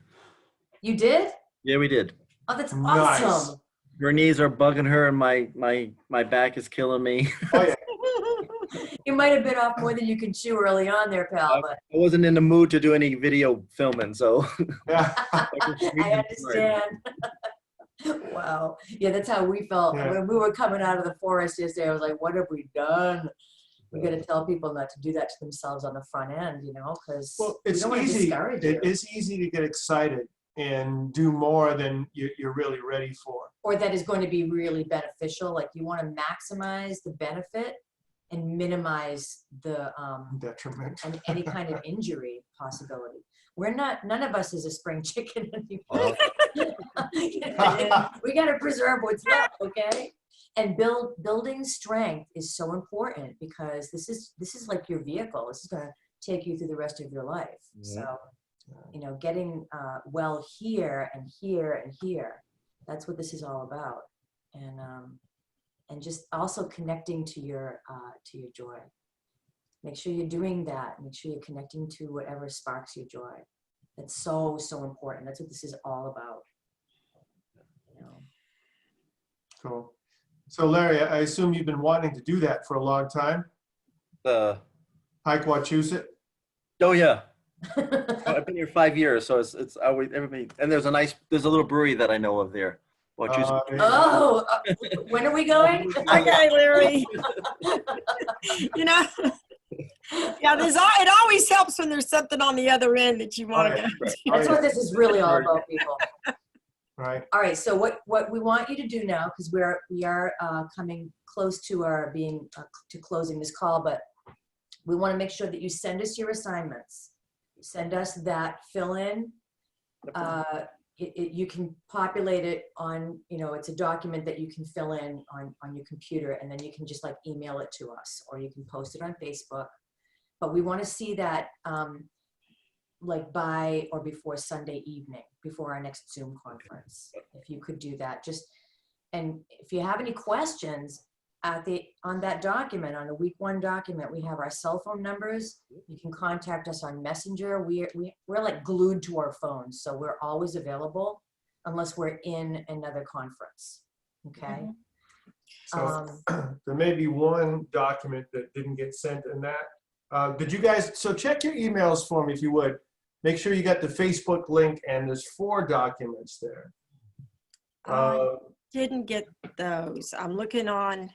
You did? Yeah, we did. Oh, that's Nice. awesome. Her knees are bugging her, and my back is killing me. Oh yeah. You might have been off more than you can chew early on there, pal, but I wasn't in the mood to do any video filming, so Yeah. I understand. Wow. Yeah, that's how we felt Yeah. when we were coming out of the forest yesterday. I was like, what have we done? We got to tell people not to do that to themselves on the front end, because Well, we it's don't want to easy. discourage you. It is easy to get excited and do more than you're really ready for. Or that is going to be really beneficial. Like you want to maximize the benefit and minimize the Detriment. and any kind of injury possibility. None of us is a spring chicken anymore. We got to preserve what's left, okay? And building strength is so important because this is like your vehicle. This is going to take you through the rest of your life. Yeah. So, getting well here and here and here, that's what this is all about. And just also connecting to your joy. Make sure you're doing that. Make sure you're connecting to whatever sparks your joy. That's so, so important. That's what this is all about. Cool. So Larry, I assume you've been wanting to do that for a long time. Hike Wachusett. Oh yeah, I've been here 5 years, so it's always everybody. And there's a little brewery that I know of there. Wachusett. Oh, when are we going? Okay, Larry. Yeah, it always helps when there's something on the other end that you want to Oh, go. yeah. That's what this is really all about, people. Right. All right, so what we want you to do now, because we are coming close to our being to closing this call, but we want to make sure that you send us your assignments. Send us that fill in. You can populate it on, it's a document that you can fill in on your computer, and then you can just like email it to us, or you can post it on Facebook. But we want to see that like by or before Sunday evening, before our next Zoom conference. If you could do that, and if you have any questions on that document, on the week 1 document, we have our cell phone numbers. You can contact us on Messenger. We're like glued to our phones, so we're always available unless we're in another conference. Okay. So there may be one document that didn't get sent in that. Did you guys, so check your emails for me if you would. Make sure you got the Facebook link, and there's 4 documents there. Didn't get those. I'm looking on.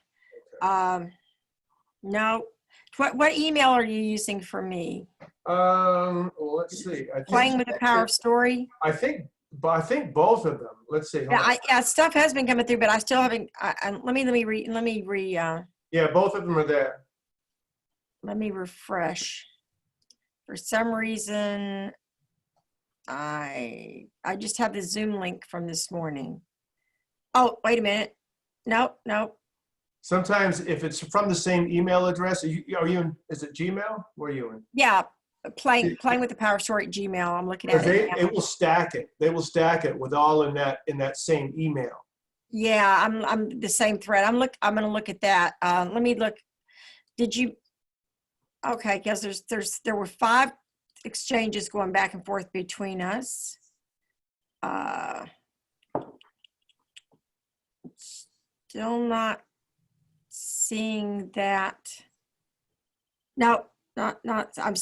No. What email are you using for me? Well, let's see. Playing with the Power of Story? I think both of them. Let's see. Hold on. Yeah, stuff has been coming through, but I still haven't. Let me Yeah, both of them are there. let me refresh. For some reason, I just have the Zoom link from this morning. Oh, wait a minute. Nope. Sometimes if it's from the same email address, is it Gmail? Where are you in? Yeah, playing with the Power of Story at Gmail. I'm looking at Because it now. it will stack it. They will stack it with all in that same email. Yeah, I'm the same thread. I'm gonna look at that. Let me look. Did you? Okay, because there were 5 exchanges going back and forth between us. Still not seeing that. No, not. I'm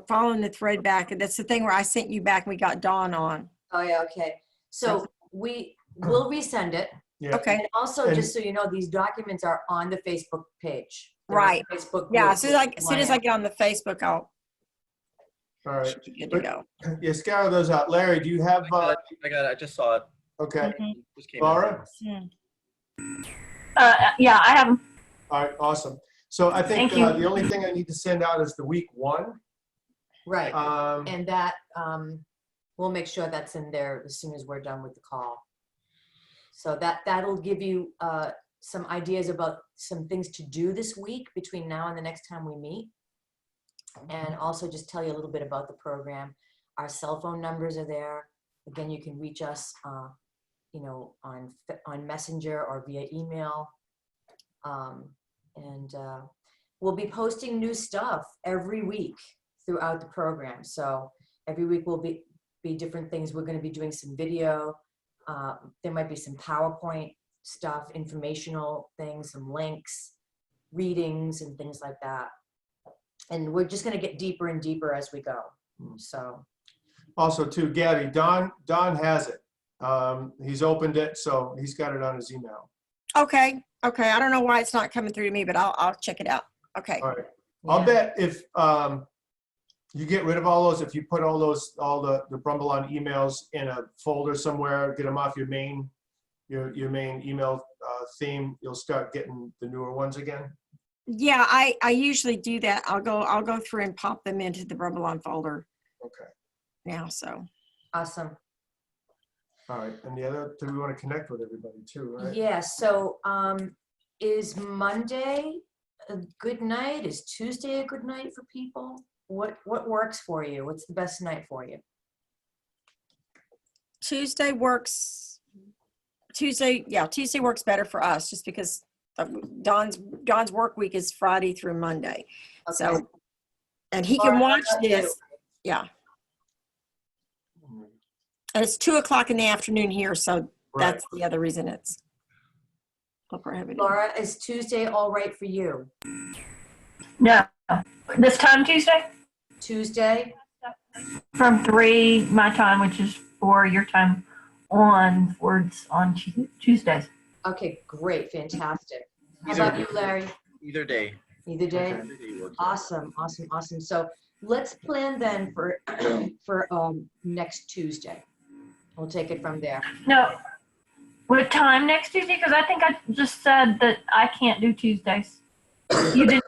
following the thread back, and that's the thing where I sent you back and we got Dawn on. Oh yeah, okay. So we will resend it. Yeah. Okay. And also, just so you know, these documents are on the Facebook page. They're on Right. the Facebook Yeah, group. as soon as I get on the Facebook, I'll All right. should be good to go. Yeah, scour those out. Larry, do you have? I got it. I just saw it. Okay. Mhm. Just came in. Laura? Yeah, I have. All right. Awesome. So I think Thank you. the only thing I need to send out is the week 1. Right. Um, And that, We'll make sure that's in there as soon as we're done with the call. So that'll give you some ideas about some things to do this week between now and the next time we meet. And also just tell you a little bit about the program. Our cell phone numbers are there. Again, you can reach us, you know, on Messenger or via email. We'll be posting new stuff every week throughout the program. So every week will be different things. We're going to be doing some video. There might be some PowerPoint stuff, informational things, some links, readings, and things like that. And we're just going to get deeper and deeper as we go. So. Also, too, Gabby, Don has it. He's opened it, so he's got it on his email. Okay. Okay. I don't know why it's not coming through to me, but I'll check it out. Okay. All right. I'll bet if you get rid of all those, if you put all the Brumble on emails in a folder somewhere, get them off your main email theme, you'll start getting the newer ones again. Yeah, I usually do that. I'll go through and pop them into the Brumble folder. Okay. Now, so. Awesome. All right. And the other, do we want to connect with everybody too, right? Yeah, so is Monday a good night? Is Tuesday a good night for people? What works for you? What's the best night for you? Tuesday works. Tuesday works better for us just because Don's work week is Friday through Monday. Okay. So, and he can watch this. Yeah. And it's 2:00 in the afternoon here. So that's the other reason it's prohibited. Laura, is Tuesday all right for you? No. This time Tuesday? Tuesday? From 3 my time, which is 4 your time, onwards on Tuesdays. Okay, great, fantastic. How about you, Larry? Either day. Either day? Either day works. Awesome, awesome, awesome. So let's plan then for next Tuesday. We'll take it from there. No. What time next Tuesday? Because I think I just said that I can't do Tuesdays. You didn't.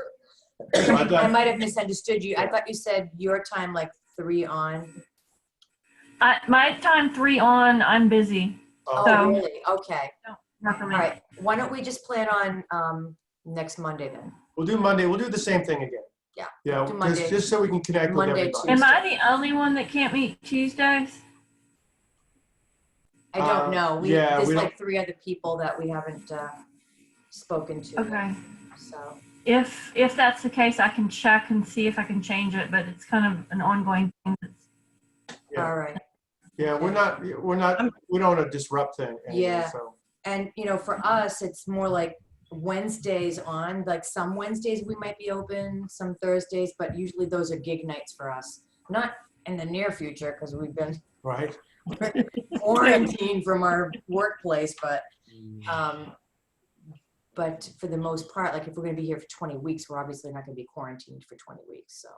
I might have misunderstood you. I thought you said your time like 3 on. My time 3 on, I'm busy. Oh, So- really? Okay. Not for All me. right. Why don't we just plan on next Monday then? We'll do Monday. We'll do the same thing again. Yeah, Yeah, do Monday. just so we can connect with Monday, everybody. Am I the only one that can't meet Tuesdays? I don't know. yeah, There's we like 3 other people that we haven't spoken to. Okay. So, If that's the case, I can check and see if I can change it, but it's kind of an ongoing thing. Yeah. all right. Yeah, we don't want to disrupt anything. Yeah. So. And, you know, for us, it's more like Wednesdays on, like some Wednesdays we might be open, some Thursdays, but usually those are gig nights for us. Not in the near future because we've been Right. quarantined from our workplace, but for the most part, like if we're going to be here for 20 weeks, we're obviously not going to be quarantined for 20 weeks. So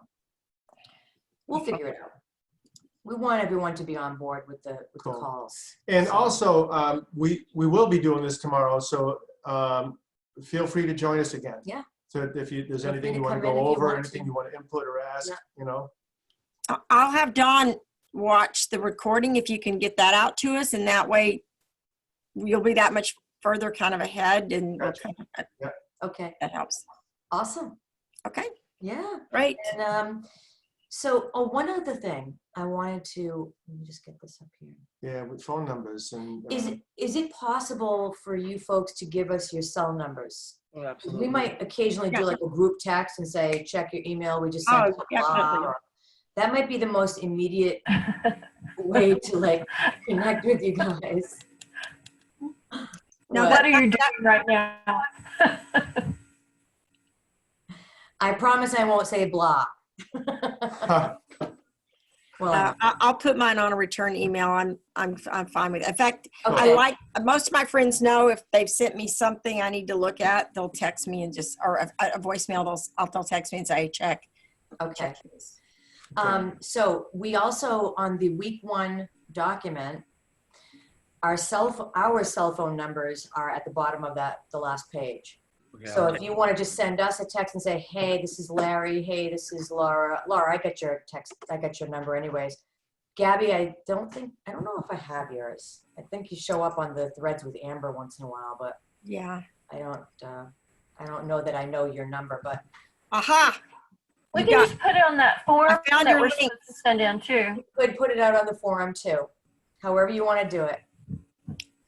we'll figure it out. We want everyone to be on board with the Cool. calls. And So- also, we will be doing this tomorrow, so feel free to join us again. Yeah. So if there's Feel free anything to you want to come in go if you over, want anything to. you want to input or ask, Yeah. you know. I'll have Dawn watch the recording if you can get that out to us, and that way you'll be that much further kind of ahead, and Gotcha. Okay. that helps. Awesome. Okay, Yeah. great. And so one other thing I wanted to, let me just get this up here. Yeah, with phone numbers and. Is it possible for you folks to give us your cell numbers? Oh, absolutely. We might occasionally do Yeah. like a group text and say, check your email. We just Oh, sent blah, definitely. blah. That might be the most immediate way to like connect with you guys. No, What? What are you doing right now? I promise I won't say blah. Well, I'll put mine on a return email. I'm fine with it. In fact, okay. I like, most of my friends know if they've sent me something I need to look at, they'll text me and or a voicemail, they'll text me and say, hey, check. Okay. this. So we also, on the week 1 document, our cell phone numbers are at the bottom of the last page. Okay, So I'll if you want to just send us a text and say, hey, this is Larry. Hey, this is Laura. Laura, I got your text. I got your number anyways. Gabby, I don't know if I have yours. I think you show up on the threads with Amber once in a while, but Yeah. I don't know that I know your number, but Aha. We You can got- just put it on that form I found that your we're link. supposed to send in too. you could put it out on the forum too. However you want to do it.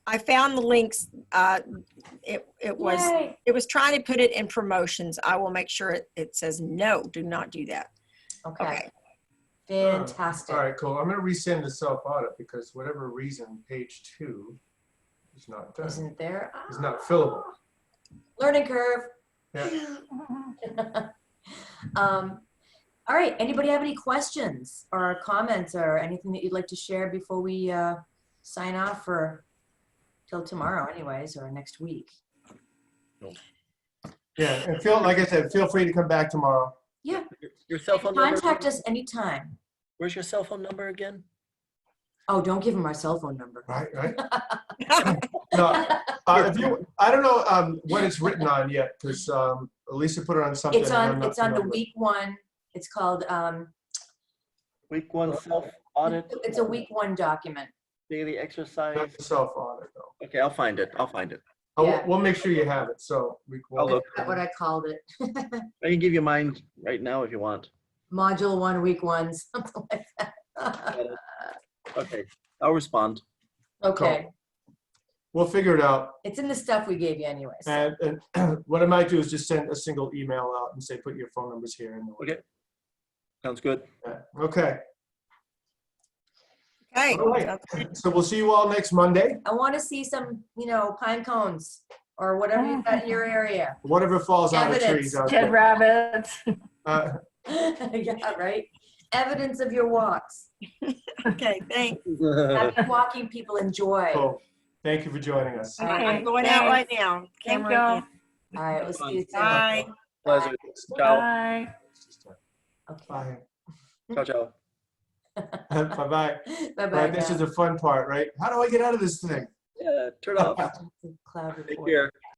I found the links. It was Yay. it was trying to put it in promotions. I will make sure it says no, do not do that. Okay. Okay. Fantastic. All right, cool. I'm gonna resend the self-audit because whatever reason, page 2 is not done. Isn't there? It's not fillable. Learning curve. Yeah. All right. Anybody have any questions or comments or anything that you'd like to share before we sign off for till tomorrow, anyways, or next week? Yeah, and like I said, feel free to come back tomorrow. Yeah. Your cell phone number? Contact us anytime. Where's your cell phone number again? Oh, don't give them our cell phone number. Right. No, I don't know what it's written on yet because Lisa put it on something. It's and I'm on. not It's on the familiar. week 1. It's called. Week 1 self audit, It's a week 1 document. daily exercise. Not the self-audit though. Okay, I'll find it. Yeah. We'll make sure you have it. So I'll look. That's what I called it. I can give you mine right now if you want. Module 1, week 1, something like that. Okay, I'll respond. Okay. We'll figure it out. It's in the stuff we gave you anyways. And what I might do is just send a single email out and say, put your phone numbers here. And Okay, sounds good. Okay. Okay. All right. So we'll see you all next Monday. I want to see some, pine cones or whatever you've got in your area. Whatever falls out of the trees Evidence. out Dead there. rabbits. Yeah, right. Evidence of your walks. Okay, thanks. Happy walking people enjoy. All Cool. Thank you for joining us. All right. I'm going out right now. Thank Camera. you. right, we'll see you soon. Bye. Pleasure. Ciao. Bye. Okay. Bye. Ciao, ciao. Bye-bye. Bye-bye. Right, this is the fun part, right? How do I get out of this thing? Yeah, turn off. Cloud Take report. care.